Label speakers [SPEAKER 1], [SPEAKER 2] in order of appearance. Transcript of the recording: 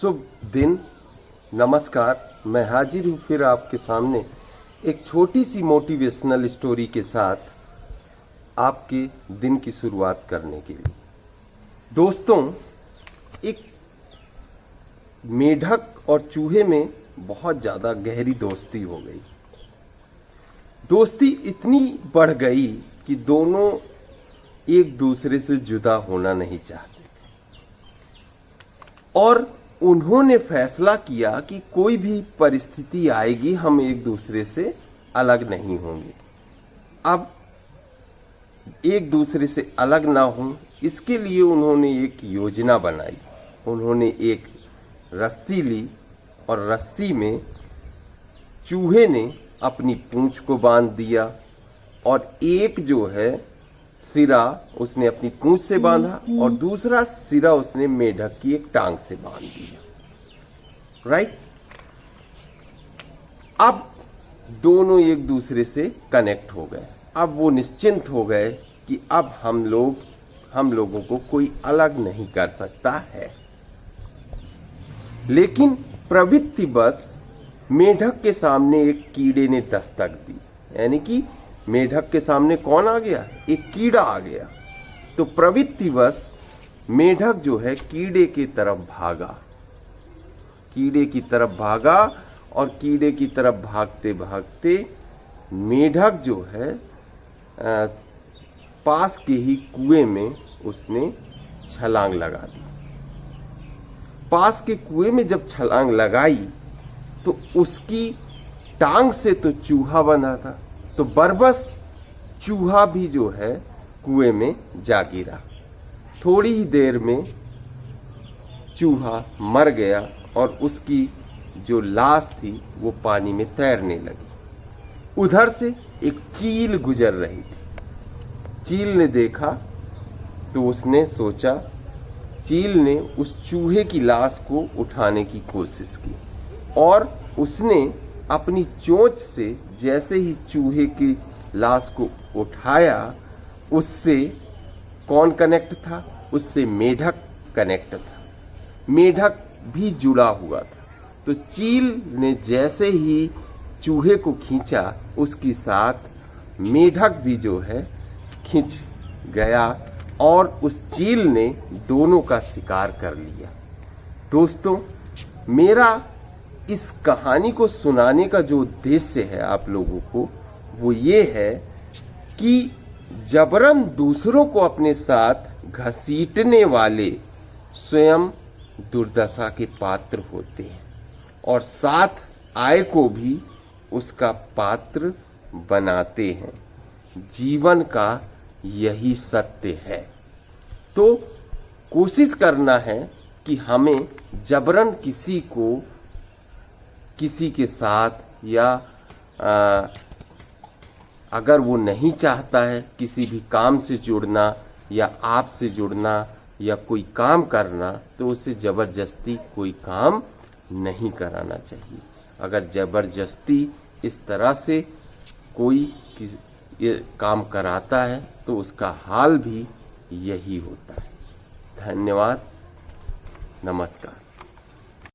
[SPEAKER 1] शुभ दिन, नमस्कार। मैं हाजिर हूँ फिर आपके सामने एक छोटी सी मोटिवेशनल स्टोरी के साथ आपके दिन की शुरुआत करने के लिए। दोस्तों, एक मेढक और चूहे में बहुत ज़्यादा गहरी दोस्ती हो गई। दोस्ती इतनी बढ़ गई कि दोनों एक दूसरे से जुदा होना नहीं चाहते थे और उन्होंने फैसला किया कि कोई भी परिस्थिति आएगी हम एक दूसरे से अलग नहीं होंगे। अब एक दूसरे से अलग ना हो, इसके लिए उन्होंने एक योजना बनाई। उन्होंने एक रस्सी ली और रस्सी में चूहे ने अपनी पूंछ को बांध दिया और एक जो है सिरा उसने अपनी पूंछ से बांधा और दूसरा सिरा उसने मेढक की एक टांग से बांध दिया। राइट? अब दोनों एक दूसरे से कनेक्ट हो गए। अब वो निश्चिंत हो गए कि अब हम लोगों को कोई अलग नहीं कर सकता है। लेकिन प्रवृत्तिवश मेढक के सामने एक कीड़े ने दस्तक दी, यानी कि मेढक के सामने कौन आ गया? एक कीड़ा आ गया। तो प्रवृत्तिवश मेढक जो है कीड़े की तरफ भागा। कीड़े की तरफ भागा और कीड़े की तरफ भागते भागते मेढक जो है पास के ही कुएं में उसने छलांग लगा दी। पास के कुएं में जब छलांग लगाई तो उसकी टांग से तो चूहा बंधा था, तो बरबस चूहा भी जो है कुएं में जा गिरा। थोड़ी ही देर में चूहा मर गया और उसकी जो लाश थी वो पानी में तैरने लगी। उधर से एक चील गुजर रही थी। चील ने देखा तो उसने सोचा, चील ने उस चूहे की लाश को उठाने की कोशिश की और उसने अपनी चोंच से जैसे ही चूहे की लाश को उठाया, उससे कौन कनेक्ट था? उससे मेढक कनेक्ट था। मेढक भी जुड़ा हुआ था। तो चील ने जैसे ही चूहे को खींचा, उसके साथ मेढक भी जो है खींच गया और उस चील ने दोनों का शिकार कर लिया। दोस्तों, मेरा इस कहानी को सुनाने का जो उद्देश्य है आप लोगों को, वो ये है कि जबरन दूसरों को अपने साथ घसीटने वाले स्वयं दुर्दशा के पात्र होते हैं और साथ आए को भी उसका पात्र बनाते हैं। जीवन का यही सत्य है। तो कोशिश करना है कि हमें जबरन किसी के साथ या अगर वो नहीं चाहता है किसी भी काम से जुड़ना या आपसे जुड़ना या कोई काम करना, तो उसे ज़बरदस्ती कोई काम नहीं कराना चाहिए। अगर ज़बरदस्ती इस तरह से कोई ये काम कराता है तो उसका हाल भी यही होता है। धन्यवाद, नमस्कार।